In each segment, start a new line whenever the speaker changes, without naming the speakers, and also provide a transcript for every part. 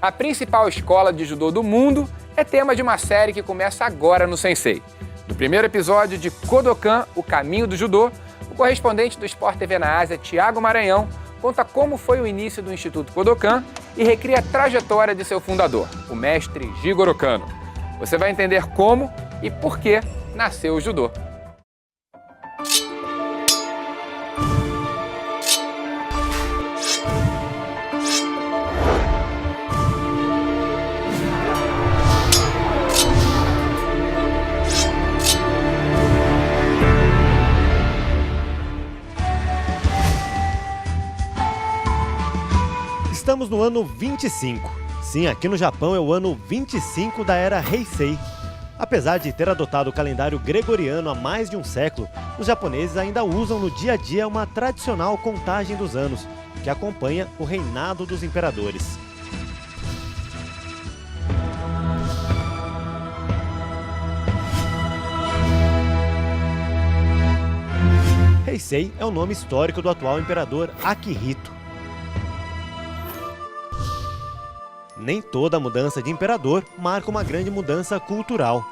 A principal escola de judô do mundo é tema de uma série que começa agora no Sensei. No primeiro episódio de Kodokan, O Caminho do Judô, o correspondente do Sport TV na Ásia, Thiago Maranhão, conta como foi o início do Instituto Kodokan e recria a trajetória de seu fundador, o mestre Jigoro Kano. Você vai entender como e por que nasceu o judô.
Estamos no ano 25. Sim, aqui no Japão é o ano 25 da era Heisei. Apesar de ter adotado o calendário gregoriano há mais de um século, os japoneses ainda usam no dia a dia uma tradicional contagem dos anos, que acompanha o reinado dos imperadores. Heisei é o nome histórico do atual imperador Akihito. Nem toda mudança de imperador marca uma grande mudança cultural,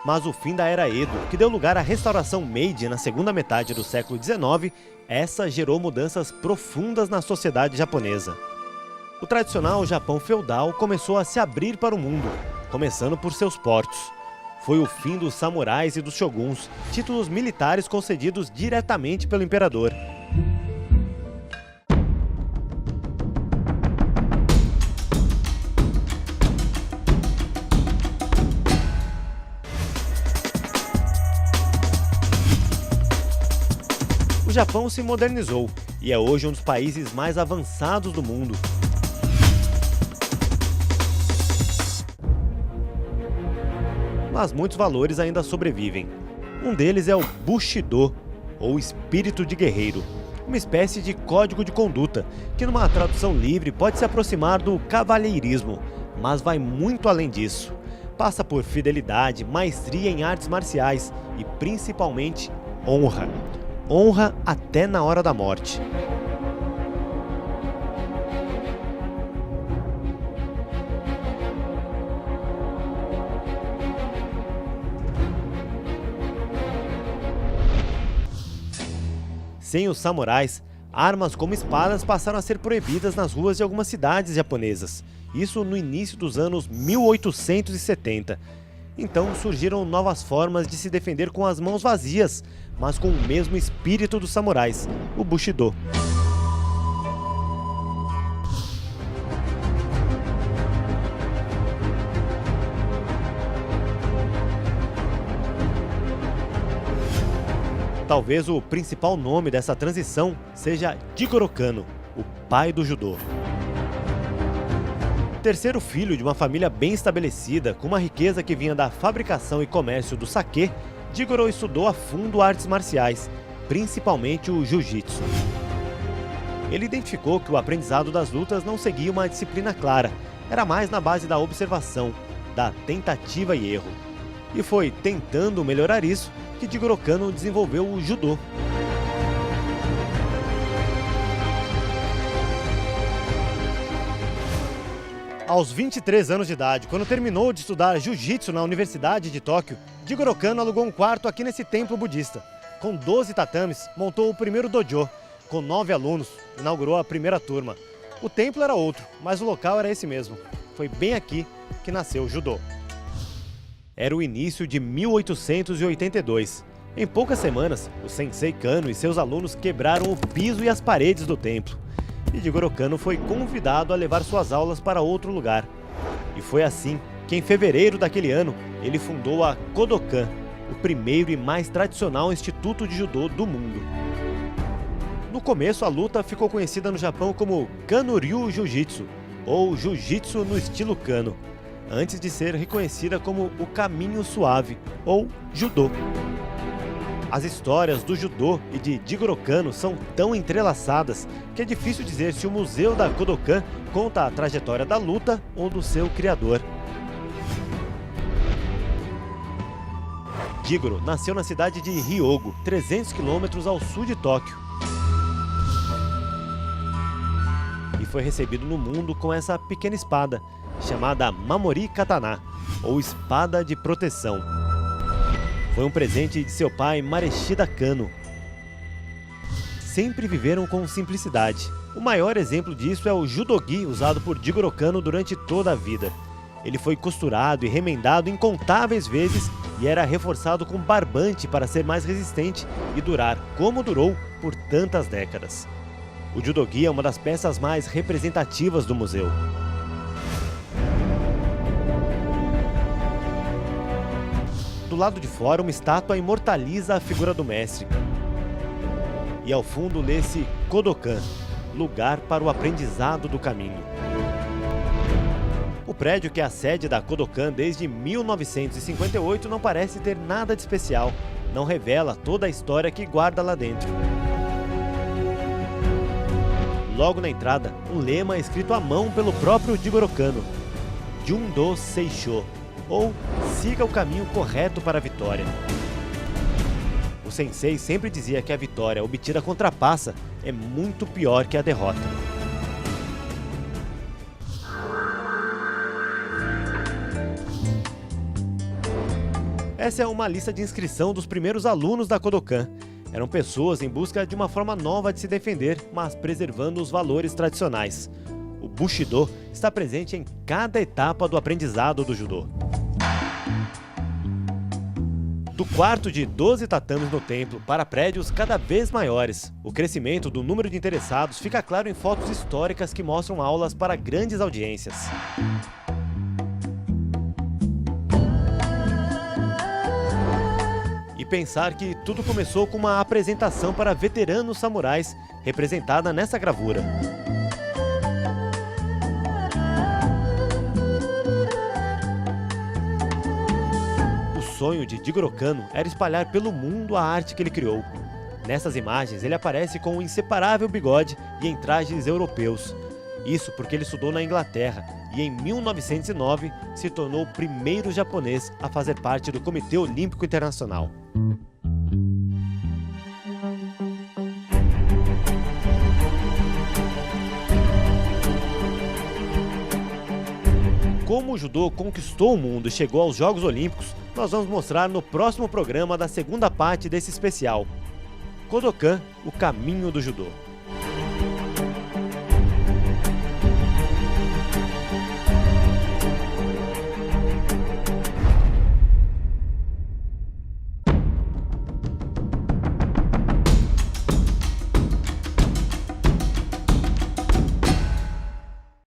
mas o fim da era Edo, que deu lugar à restauração Meiji na segunda metade do século XIX, essa gerou mudanças profundas na sociedade japonesa. O tradicional Japão feudal começou a se abrir para o mundo, começando por seus portos. Foi o fim dos samurais e dos shoguns, títulos militares concedidos diretamente pelo imperador. O Japão se modernizou e é hoje um dos países mais avançados do mundo. Mas muitos valores ainda sobrevivem. Um deles é o Bushido, ou espírito de guerreiro, uma espécie de código de conduta, que numa tradução livre pode se aproximar do cavalheirismo, mas vai muito além disso. Passa por fidelidade, maestria em artes marciais e principalmente honra. Honra até na hora da morte. Sem os samurais, armas como espadas passaram a ser proibidas nas ruas de algumas cidades japonesas. Isso no início dos anos 1870. Então surgiram novas formas de se defender com as mãos vazias, mas com o mesmo espírito dos samurais, o Bushido. Talvez o principal nome dessa transição seja Jigoro Kano, o pai do judô. Terceiro filho de uma família bem estabelecida, com uma riqueza que vinha da fabricação e comércio do sake, Jigoro estudou a fundo artes marciais, principalmente o jiu-jitsu. Ele identificou que o aprendizado das lutas não seguia uma disciplina clara, era mais na base da observação, da tentativa e erro. E foi tentando melhorar isso que Jigoro Kano desenvolveu o judô. Aos 23 anos de idade, quando terminou de estudar jiu-jitsu na Universidade de Tóquio, Jigoro Kano alugou um quarto aqui nesse templo budista. Com 12 tatames, montou o primeiro dojo. Com 9 alunos, inaugurou a primeira turma. O templo era outro, mas o local era esse mesmo. Foi bem aqui que nasceu o judô. Era o início de 1882. Em poucas semanas, o Sensei Kano e seus alunos quebraram o piso e as paredes do templo. E Jigoro Kano foi convidado a levar suas aulas para outro lugar. E foi assim que, em fevereiro daquele ano, ele fundou a Kodokan, o primeiro e mais tradicional instituto de judô do mundo. No começo, a luta ficou conhecida no Japão como Kano-ryu Jiu-Jitsu, ou Jiu-Jitsu no estilo Kano, antes de ser reconhecida como o Caminho Suave, ou Judô. As histórias do judô e de Jigoro Kano são tão entrelaçadas que é difícil dizer se o museu da Kodokan conta a trajetória da luta ou do seu criador. Jigoro nasceu na cidade de Hyogo, 300 km ao sul de Tóquio. E foi recebido no mundo com essa pequena espada, chamada Mamori Katana, ou espada de proteção. Foi um presente de seu pai Mareshida Kano. Sempre viveram com simplicidade. O maior exemplo disso é o Judogi usado por Jigoro Kano durante toda a vida. Ele foi costurado e remendado incontáveis vezes e era reforçado com barbante para ser mais resistente e durar como durou por tantas décadas. O Judogi é uma das peças mais representativas do museu. Do lado de fora, uma estátua imortaliza a figura do mestre. E ao fundo lê-se Kodokan, lugar para o aprendizado do caminho. O prédio, que é a sede da Kodokan desde 1958, não parece ter nada de especial, não revela toda a história que guarda lá dentro. Logo na entrada, um lema escrito à mão pelo próprio Jigoro Kano: Jundo Seisho, ou siga o caminho correto para a vitória. O sensei sempre dizia que a vitória obtida com trapaça é muito pior que a derrota. Essa é uma lista de inscrição dos primeiros alunos da Kodokan. Eram pessoas em busca de uma forma nova de se defender, mas preservando os valores tradicionais. O Bushido está presente em cada etapa do aprendizado do judô. Do quarto de 12 tatames no templo para prédios cada vez maiores, o crescimento do número de interessados fica claro em fotos históricas que mostram aulas para grandes audiências. E pensar que tudo começou com uma apresentação para veteranos samurais, representada nessa gravura. O sonho de Jigoro Kano era espalhar pelo mundo a arte que ele criou. Nessas imagens, ele aparece com um inseparável bigode e em trajes europeus. Isso porque ele estudou na Inglaterra e em 1909 se tornou o primeiro japonês a fazer parte do Comitê Olímpico Internacional. Como o judô conquistou o mundo e chegou aos Jogos Olímpicos, nós vamos mostrar no próximo programa da segunda parte desse especial. Kodokan, o caminho do judô.